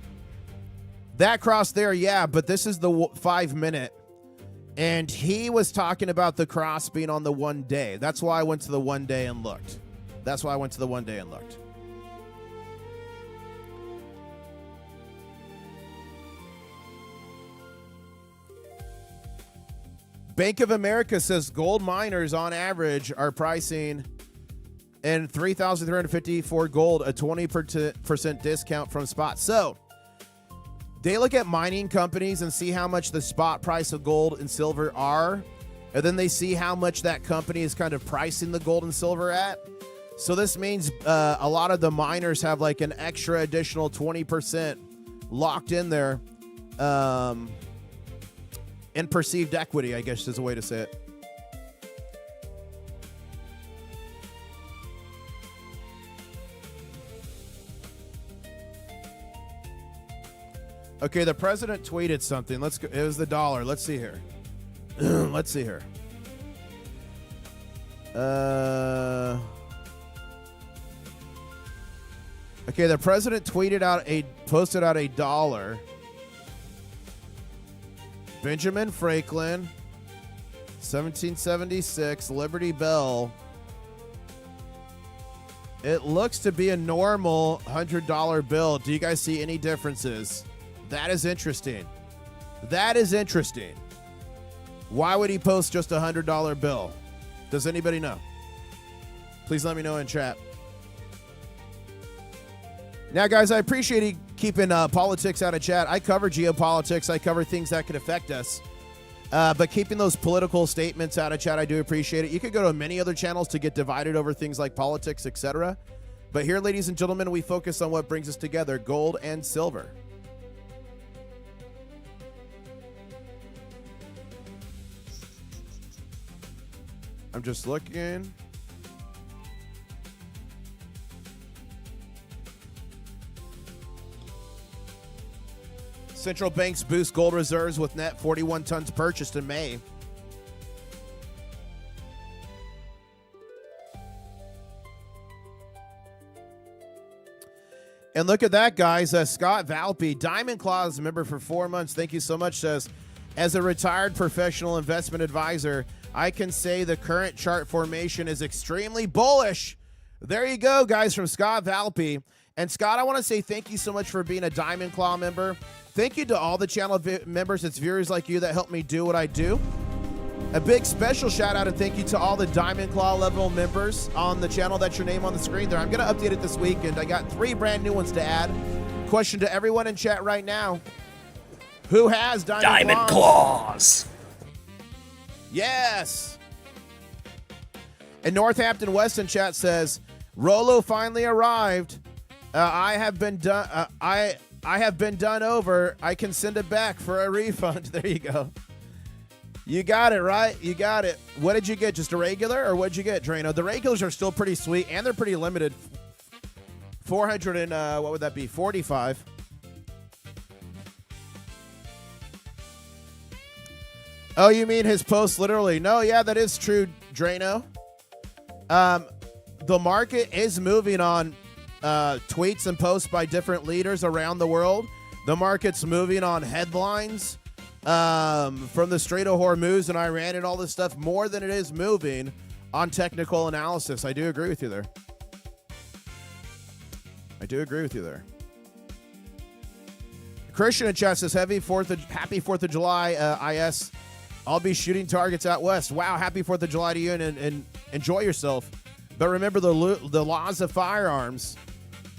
that cross there, yeah, but this is the 5-minute. And he was talking about the cross being on the 1 day. That's why I went to the 1 day and looked. Bank of America says gold miners on average are pricing in $3,350 for gold, a 20% discount from spot. So they look at mining companies and see how much the spot price of gold and silver are, and then they see how much that company is kind of pricing the gold and silver at. So this means a lot of the miners have like an extra additional 20% locked in there in perceived equity, I guess is a way to say it. Okay, the president tweeted something. Let's go. It was the dollar. Let's see here. Let's see here. Okay, the president posted out a dollar. Benjamin Franklin, 1776, Liberty Bell. It looks to be a normal $100 bill. Do you guys see any differences? That is interesting. Why would he post just a $100 bill? Does anybody know? Please let me know in chat. Now, guys, I appreciate you keeping politics out of chat. I cover geopolitics. I cover things that could affect us. But keeping those political statements out of chat, I do appreciate it. You could go to many other channels to get divided over things like politics, etc. But here, ladies and gentlemen, we focus on what brings us together, gold and silver. I'm just looking. Central banks boost gold reserves with net 41 tons purchased in May. And look at that, guys. Scott Valpy, Diamond Claws member for 4 months. Thank you so much. Says, as a retired professional investment advisor, I can say the current chart formation is extremely bullish. There you go, guys, from Scott Valpy. And Scott, I want to say thank you so much for being a Diamond Claw member. Thank you to all the channel members. It's viewers like you that help me do what I do. A big special shout out and thank you to all the Diamond Claw level members on the channel. That's your name on the screen there. I'm going to update it this weekend. I got 3 brand new ones to add. Question to everyone in chat right now. Who has Diamond Claws? Yes. And Northampton West in chat says, Rolo finally arrived. I have been done. I have been done over. I can send it back for a refund. There you go. You got it, right? You got it. What did you get? Just a regular, or what did you get, Drano? The regulars are still pretty sweet, and they're pretty limited. 400 and what would that be? 45. Oh, you mean his post literally? No, yeah, that is true, Drano. The market is moving on tweets and posts by different leaders around the world. The market's moving on headlines from the Strait of Hormuz and Iran and all this stuff more than it is moving on technical analysis. I do agree with you there. Christian in chat says, happy 4th of July, IS. I'll be shooting targets out west. Wow, happy 4th of July to you, and enjoy yourself. But remember the laws of firearms.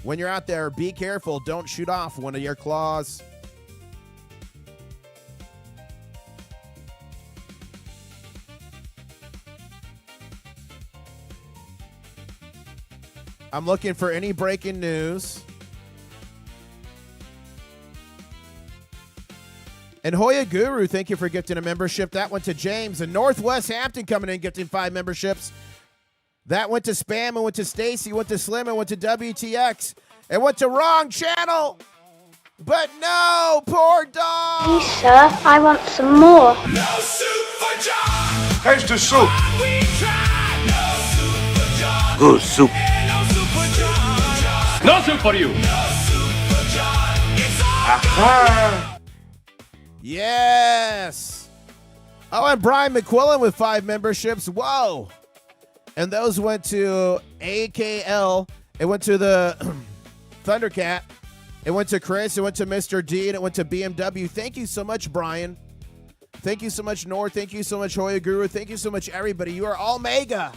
When you're out there, be careful. Don't shoot off one of your claws. I'm looking for any breaking news. And Hoya Guru, thank you for gifting a membership. That went to James. And Northwest Hampton coming in, gifting 5 memberships. That went to Spam and went to Stacy, went to Slim and went to WTX. And went to wrong channel. But no, poor dog. Please, sir, I want some more. No soup for John. Here's the soup. We tried. No soup for John. Good soup. No soup for John. No soup for you. No soup for John. It's all Aha. Yes. Oh, and Brian McQuillan with 5 memberships. Whoa. And those went to AKL. It went to the Thundercat. It went to Chris. It went to Mr. D. And it went to BMW. Thank you so much, Brian. Thank you so much, Nor. Thank you so much, Hoya Guru. Thank you so much, everybody. You are all mega.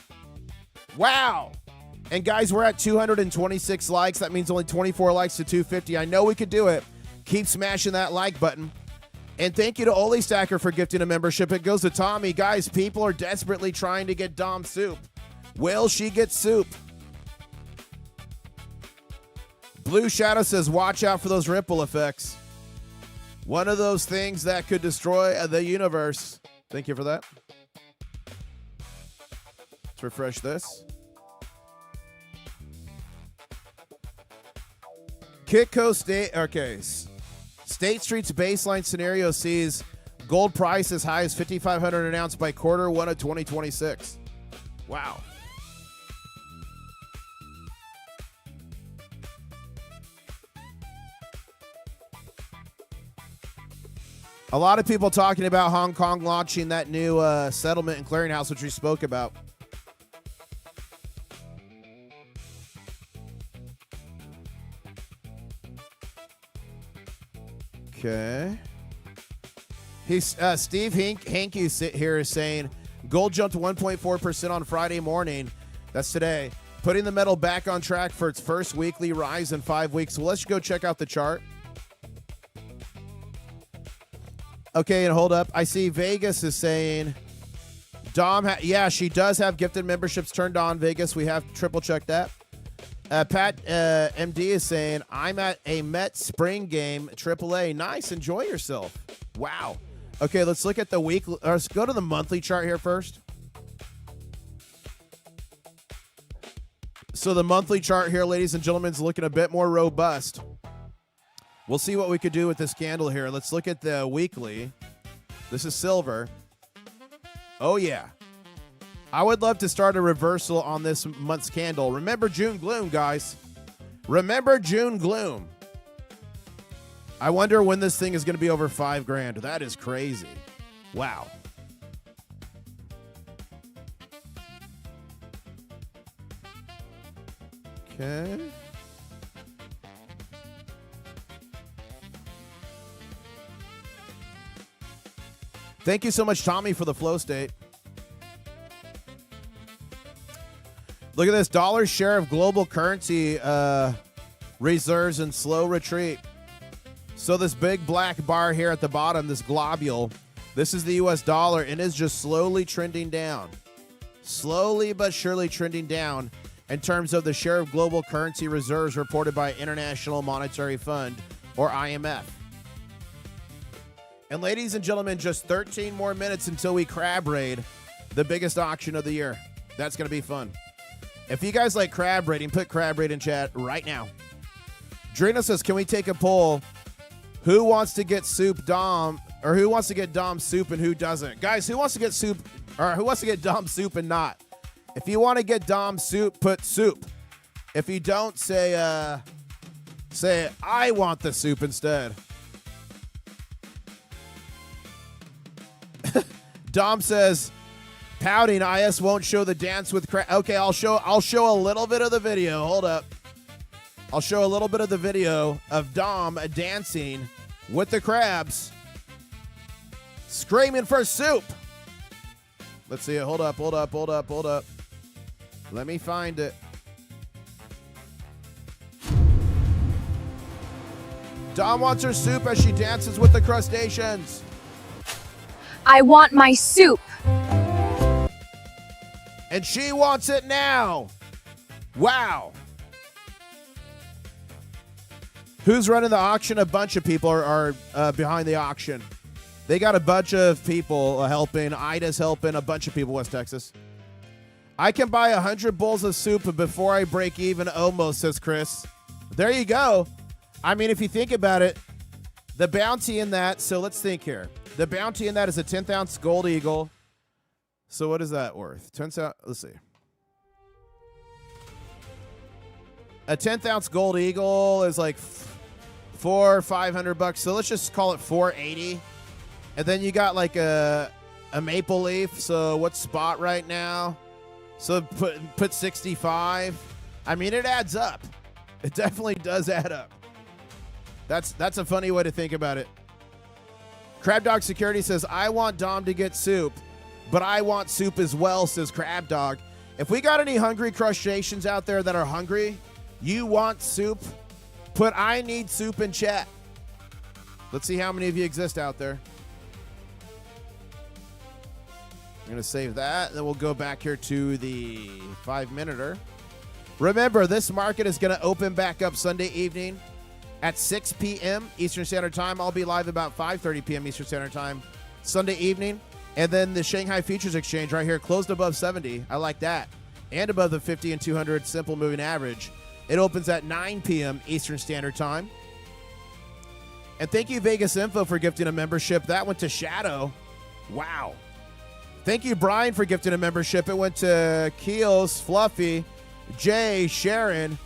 Wow. And guys, we're at 226 likes. That means only 24 likes to 250. I know we could do it. Keep smashing that like button. And thank you to Oli Stacker for gifting a membership. It goes to Tommy. Guys, people are desperately trying to get Dom soup. Will she get soup? Blue Shadow says, watch out for those ripple effects. One of those things that could destroy the universe. Thank you for that. Let's refresh this. Kitco State, okay. State Street's baseline scenario sees gold price as high as $5,500 an ounce by Q1 of 2026. Wow. A lot of people talking about Hong Kong launching that new settlement and clearinghouse, which we spoke about. Okay. He's Steve Hankey here is saying gold jumped 1.4% on Friday morning. That's today, putting the metal back on track for its first weekly rise in 5 weeks. Well, let's go check out the chart. Okay, and hold up. I see Vegas is saying Dom. Yeah, she does have gifted memberships turned on. Vegas, we have triple checked that. Pat MD is saying, I'm at a Met spring game, AAA. Nice. Enjoy yourself. Wow. Okay, let's look at the weekly. Let's go to the monthly chart here first. So the monthly chart here, ladies and gentlemen, is looking a bit more robust. We'll see what we could do with this candle here. Let's look at the weekly. This is silver. Oh, yeah. I would love to start a reversal on this month's candle. Remember June gloom, guys. Remember June gloom. I wonder when this thing is going to be over $5,000. That is crazy. Wow. Okay. Thank you so much, Tommy, for the flow state. Look at this. Dollar share of global currency reserves in slow retreat. So this big black bar here at the bottom, this globule, this is the US dollar, and is just slowly trending down. Slowly but surely trending down in terms of the share of global currency reserves reported by International Monetary Fund, or IMF. And ladies and gentlemen, just 13 more minutes until we crab raid the biggest auction of the year. That's going to be fun. If you guys like crab raiding, put crab raid in chat right now. Drina says, can we take a poll? Who wants to get soup Dom, or who wants to get Dom soup and who doesn't? Guys, who wants to get soup, or who wants to get Dom soup and not? If you want to get Dom soup, put soup. If you don't, say I want the soup instead. Dom says, pouting, IS won't show the dance with crab. Okay, I'll show a little bit of the video. Hold up. I'll show a little bit of the video of Dom dancing with the crabs, screaming for soup. Let's see it. Hold up. Let me find it. Dom wants her soup as she dances with the crustaceans. I want my soup. And she wants it now. Wow. Who's running the auction? A bunch of people are behind the auction. They got a bunch of people helping. Ida's helping. A bunch of people, West Texas. I can buy 100 bowls of soup before I break even almost, says Chris. There you go. I mean, if you think about it, the bounty in that, so let's think here. The bounty in that is a 10th ounce gold eagle. So what is that worth? 10 ounce, let's see. A 10th ounce gold eagle is like $400 or $500. So let's just call it $480. And then you got like a maple leaf. So what's spot right now? So put 65. I mean, it adds up. It definitely does add up. That's a funny way to think about it. Crab Dog Security says, I want Dom to get soup, but I want soup as well, says Crab Dog. If we got any hungry crustaceans out there that are hungry, you want soup, put I need soup in chat. Let's see how many of you exist out there. I'm going to save that. Then we'll go back here to the 5-minuter. Remember, this market is going to open back up Sunday evening at 6 p.m. Eastern Standard Time. I'll be live about 5:30 p.m. Eastern Standard Time Sunday evening. And then the Shanghai Futures Exchange right here closed above 70. I like that. And above the 50 and 200 simple moving average. It opens at 9 p.m. Eastern Standard Time. And thank you, Vegas Info, for gifting a membership. That went to Shadow. Wow. Thank you, Brian, for gifting a membership. It went to Keels, Fluffy, Jay, Sharon,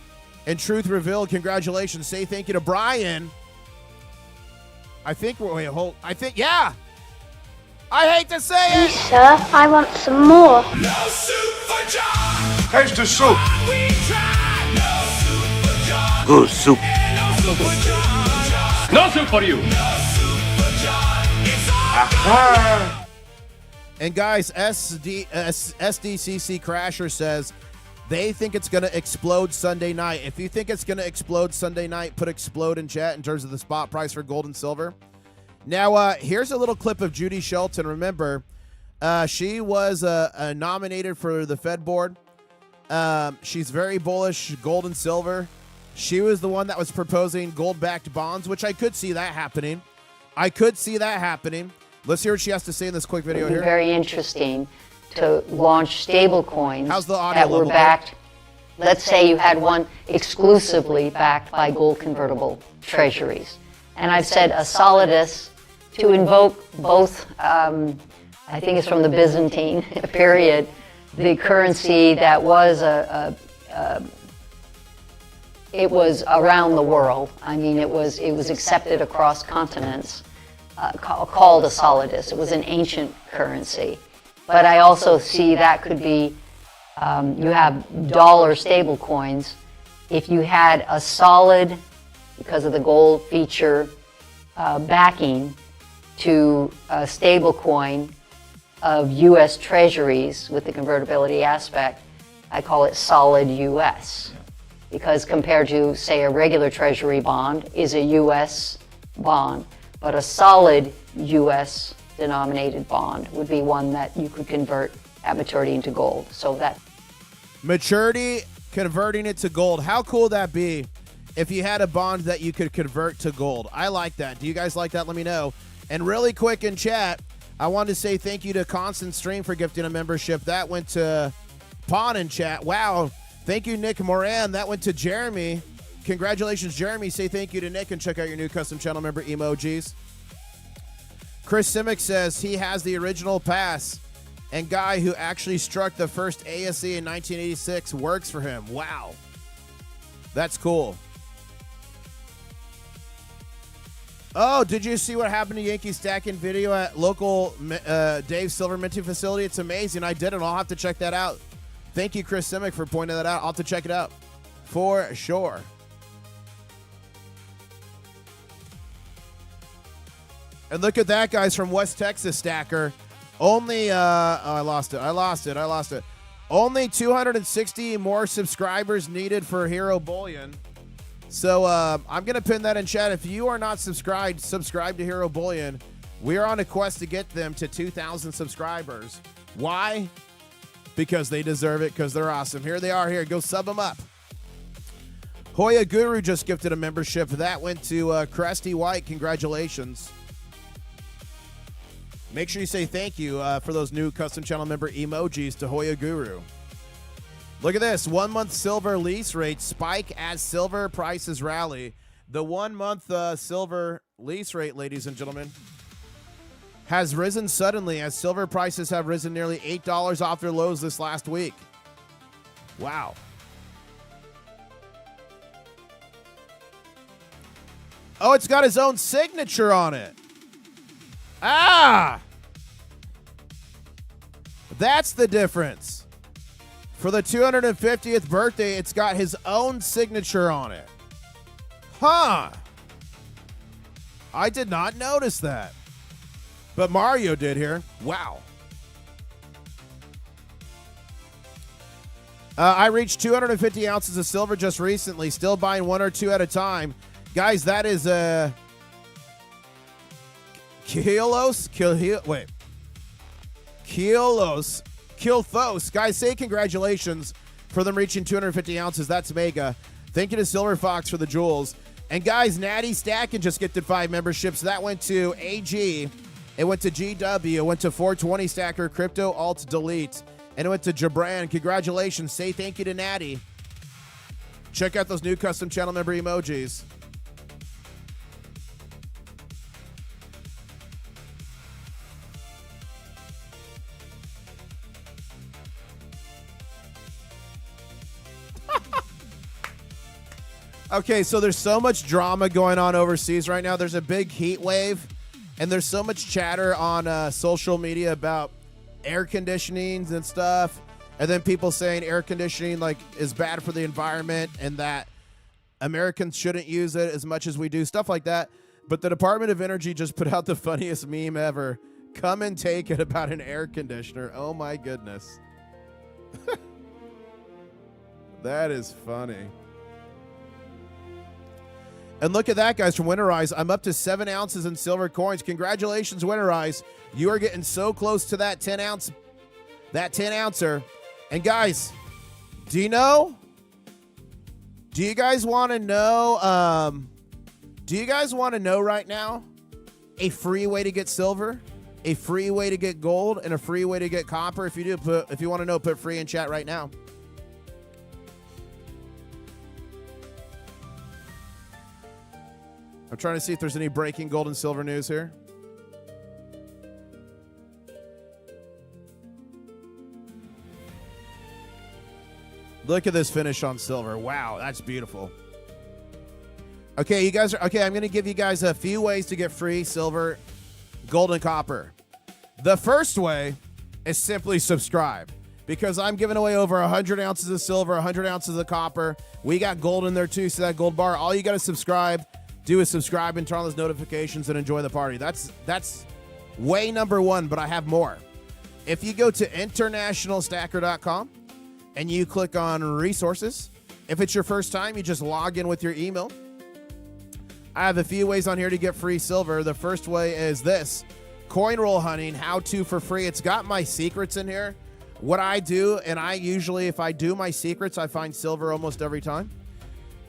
and Truth Revealed. Congratulations. Say thank you to Brian. I think yeah. I hate to say Please, it. sir, I want some more. No soup for John. Taste the soup. We tried. No soup for John. Good soup. No soup for John. No soup for you. No soup for John. It's all Ah. And guys, SDCC Crasher says they think it's going to explode Sunday night. If you think it's going to explode Sunday night, put explode in chat in terms of the spot price for gold and silver. Now, here's a little clip of Judy Shelton. Remember, she was nominated for the Fed board. She's very bullish, gold and silver. She was the one that was proposing gold-backed bonds, which I could see that happening. Let's hear what she has to say in this quick video here. Very interesting to launch stable coins How's the audio that were level? backed. Let's say you had one exclusively backed by gold convertible treasuries. And I've said a solidus to invoke both, I think it's from the Byzantine period, the currency that was it was around the world. I mean, it was accepted across continents. Called a solidus. It was an ancient currency. But I also see that could be, you have dollar stable coins. If you had a solid, because of the gold feature, backing to a stable coin of U.S. treasuries with the convertibility aspect, I call it solid U.S. because compared to, say, a regular Treasury bond is a U.S. bond, but a solid U.S. denominated bond would be one that you could convert at maturity into gold. So that Maturity, converting it to gold. How cool would that be if you had a bond that you could convert to gold? I like that. Do you guys like that? Let me know. And really quick in chat, I wanted to say thank you to Constant Stream for gifting a membership. That went to Pawn in chat. Wow. Thank you, Nick Moran. That went to Jeremy. Congratulations, Jeremy. Say thank you to Nick and check out your new custom channel member emojis. Chris Simic says he has the original pass and guy who actually struck the first ASE in 1986 works for him. Wow. That's cool. Oh, did you see what happened to Yankee stacking video at local Dave Silver minting facility? It's amazing. I didn't. I'll have to check that out. Thank you, Chris Simic, for pointing that out. I'll have to check it out for sure. And look at that, guys, from West Texas Stacker. Only, I lost it. Only 260 more subscribers needed for Hero Bullion. So I'm going to pin that in chat. If you are not subscribed, subscribe to Hero Bullion. We are on a quest to get them to 2,000 subscribers. Why? Because they deserve it, because they're awesome. Here they are. Here, go sub them up. Hoya Guru just gifted a membership. That went to Cresty White. Congratulations. Make sure you say thank you for those new custom channel member emojis to Hoya Guru. Look at this. 1 month silver lease rate spike as silver prices rally. The 1 month silver lease rate, ladies and gentlemen, has risen suddenly as silver prices have risen nearly $8 off their lows this last week. Wow. Oh, it's got his own signature on it. Ah! That's the difference. For the 250th birthday, it's got his own signature on it. Huh. I did not notice that. But Mario did here. Wow. I reached 250 ounces of silver just recently. Still buying one or two at a time. Guys, that is a... Kilthos. Guys, say congratulations for them reaching 250 ounces. That's mega. Thank you to Silver Fox for the jewels. And guys, Natty Stacking just gifted 5 memberships. That went to AG. It went to GW. It went to 420 Stacker, Crypto, Alt, Delete. And it went to Jabran. Congratulations. Say thank you to Natty. Check out those new custom channel member emojis. Okay, so there's so much drama going on overseas right now. There's a big heat wave, and there's so much chatter on social media about air conditionings and stuff, and then people saying air conditioning is bad for the environment and that Americans shouldn't use it as much as we do, stuff like that. But the Department of Energy just put out the funniest meme ever. Come and take it about an air conditioner. Oh my goodness. That is funny. And look at that, guys, from Winterize. I'm up to 7 ounces in silver coins. Congratulations, Winterize. You are getting so close to that 10 ouncer. And guys, do you guys want to know, right now a free way to get silver, a free way to get gold, and a free way to get copper? If you want to know, put free in chat right now. I'm trying to see if there's any breaking gold and silver news here. Look at this finish on silver. Wow, that's beautiful. Okay, you guys I'm going to give you guys a few ways to get free silver, gold, and copper. The first way is simply subscribe, because I'm giving away over 100 ounces of silver, 100 ounces of copper. We got gold in there too, so that gold bar. All you got to do is subscribe and turn on those notifications and enjoy the party. That's way number one, but I have more. If you go to internationalstacker.com and you click on resources. If it's your first time, you just log in with your email. I have a few ways on here to get free silver. The first way is this, coin roll hunting, how to for free. It's got my secrets in here. What I do, and I usually, if I do my secrets, I find silver almost every time.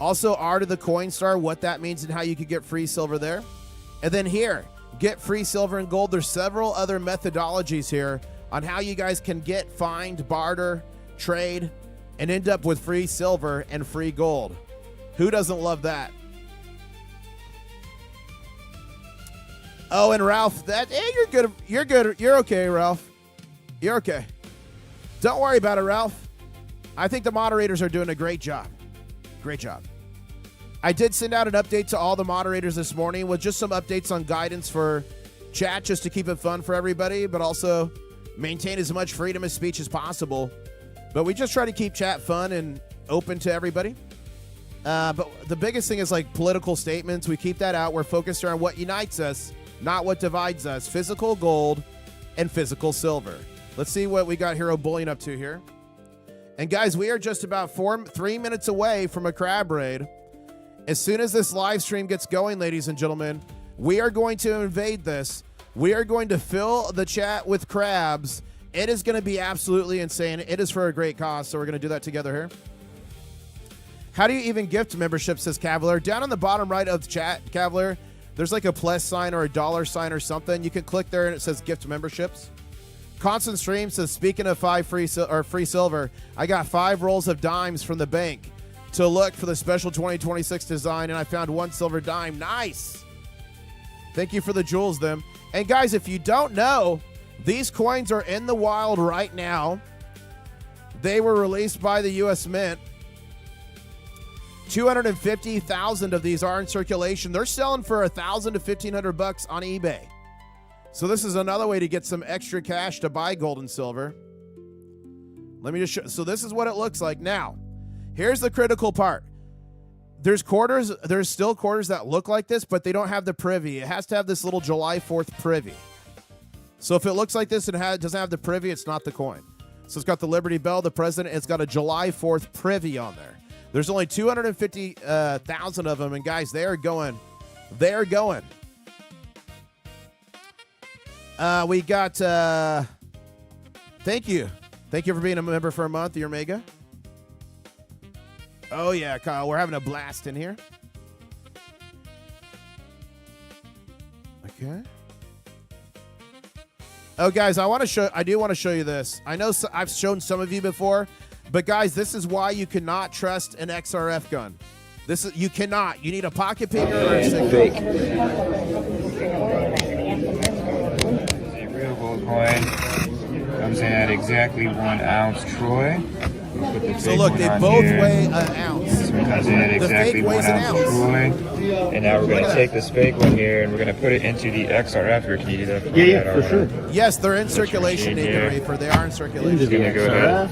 Also, Art of the Coin Star, what that means and how you could get free silver there. And then here, get free silver and gold. There's several other methodologies here on how you guys can get, find, barter, trade, and end up with free silver and free gold. Who doesn't love that? Oh, and Ralph, you're good. You're good. You're okay, Ralph. You're okay. Don't worry about it, Ralph. I think the moderators are doing a great job. Great job. I did send out an update to all the moderators this morning with just some updates on guidance for chat, just to keep it fun for everybody, but also maintain as much freedom of speech as possible. But we just try to keep chat fun and open to everybody. But the biggest thing is like political statements. We keep that out. We're focused on what unites us, not what divides us. Physical gold and physical silver. Let's see what we got Hero Bullion up to here. And guys, we are just about 3 minutes away from a crab raid. As soon as this live stream gets going, ladies and gentlemen, we are going to invade this. We are going to fill the chat with crabs. It is going to be absolutely insane. It is for a great cause, so we're going to do that together here. How do you even gift membership, says Cavalier. Down on the bottom right of the chat, Cavalier, there's like a plus sign or a dollar sign or something. You can click there and it says gift memberships. Constant Stream says, speaking of free silver, I got 5 rolls of dimes from the bank to look for the special 2026 design, and I found 1 silver dime. Nice. Thank you for the jewels, them. And guys, if you don't know, these coins are in the wild right now. They were released by the U.S. Mint. 250,000 of these are in circulation. They're selling for $1,000 to $1,500 on eBay. So this is another way to get some extra cash to buy gold and silver. Let me just show. So this is what it looks like. Now, here's the critical part. There's still quarters that look like this, but they don't have the privy. It has to have this little July 4th privy. So if it looks like this and doesn't have the privy, it's not the coin. So it's got the Liberty Bell, the president. It's got a July 4th privy on there. There's only 250,000 of them, and guys, they are going. They're going. We got, thank you. Thank you for being a member for a month. You're mega. Oh, yeah, Kyle, we're having a blast in here. Okay. Oh, guys, I do want to show you this. I know I've shown some of you before, but guys, this is why you cannot trust an XRF gun. You cannot. You need a pocket picker or a stick. Fake. Real gold coin comes in at exactly 1 ounce troy. So look, they both weigh an ounce. Comes in at exactly 1 ounce troy. And now we're going to take this fake one here and we're going to put it into the XRF here. Can you do that? Yeah, for sure. Yes, they're in circulation, Nathan Reefer. They are in circulation. Just going to go ahead.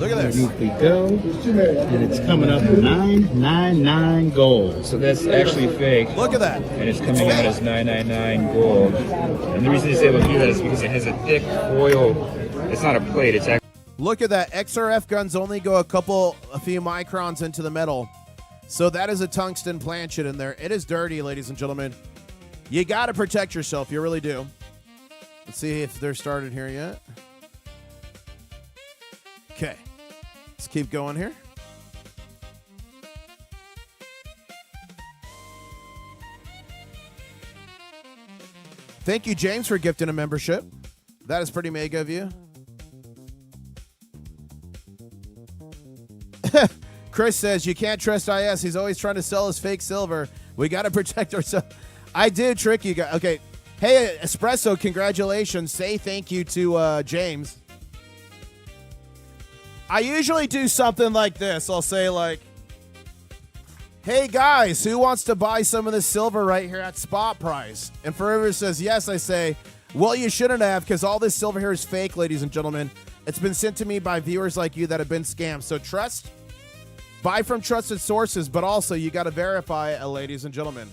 Look at this. We go, and it's coming up 999 gold. So that's actually fake. Look at that. And it's coming out as 999 gold. And the reason it's able to do that is because it has a thick foil. It's not a plate. It's actually. Look at that. XRF guns only go a few microns into the metal. So that is a tungsten planchet in there. It is dirty, ladies and gentlemen. You got to protect yourself. You really do. Let's see if they're started here yet. Okay. Let's keep going here. Thank you, James, for gifting a membership. That is pretty mega of you. Chris says, you can't trust IS. He's always trying to sell us fake silver. We got to protect ourselves. I did trick you guys. Okay. Hey, Espresso, congratulations. Say thank you to James. I usually do something like this. I'll say like, hey guys, who wants to buy some of this silver right here at spot price? And Forever says yes. I say, well, you shouldn't have, because all this silver here is fake, ladies and gentlemen. It's been sent to me by viewers like you that have been scammed. So trust, buy from trusted sources, but also you got to verify it, ladies and gentlemen.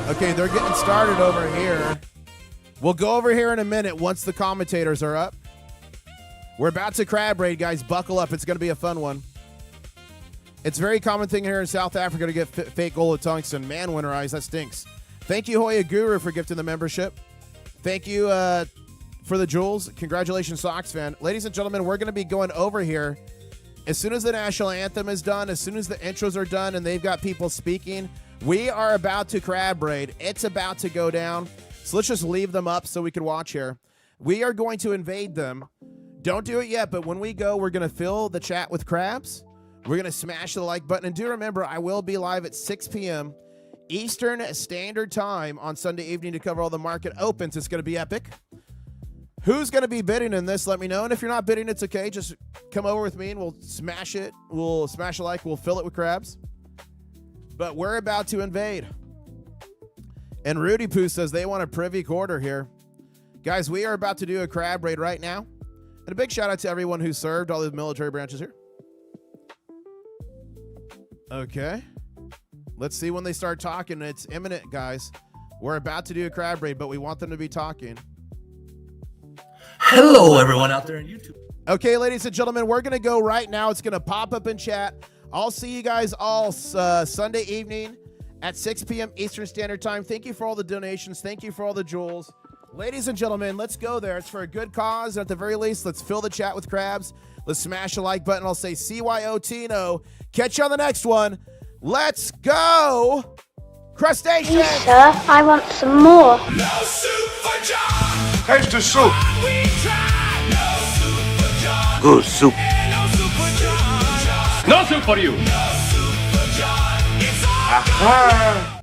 Okay, they're getting started over here. We'll go over here in a minute once the commentators are up. We're about to crab raid, guys. Buckle up. It's going to be a fun one. It's a very common thing here in South Africa to get fake gold of tungsten. Man, winterize, that stinks. Thank you, Hoya Guru, for gifting the membership. Thank you for the jewels. Congratulations, Sox fan. Ladies and gentlemen, we're going to be going over here. As soon as the national anthem is done, as soon as the intros are done and they've got people speaking, we are about to crab raid. It's about to go down. So let's just leave them up so we can watch here. We are going to invade them. Don't do it yet, but when we go, we're going to fill the chat with crabs. We're going to smash the like button. And do remember, I will be live at 6 p.m. Eastern Standard Time on Sunday evening to cover all the market opens. It's going to be epic. Who's going to be bidding in this? Let me know. And if you're not bidding, it's okay. Just come over with me and we'll smash it. We'll smash a like. We'll fill it with crabs. But we're about to invade. And Rudy Poo says they want a privy quarter here. Guys, we are about to do a crab raid right now. And a big shout out to everyone who served, all the military branches here. Okay. Let's see when they start talking. It's imminent, guys. We're about to do a crab raid, but we want them to be talking. Hello, everyone out there on YouTube. Okay, ladies and gentlemen, we're going to go right now. It's going to pop up in chat. I'll see you guys all Sunday evening at 6 p.m. Eastern Standard Time. Thank you for all the donations. Thank you for all the jewels. Ladies and gentlemen, let's go there. It's for a good cause. At the very least, let's fill the chat with crabs. Let's smash the like button. I'll say CYOTino. Catch you on the next one. Let's go. Crustaceans. Please, sir, I want some more. No soup for John. Taste the soup. We tried. No soup for John. Good soup. No soup for John. No soup for you. No soup for John. It's all Aha.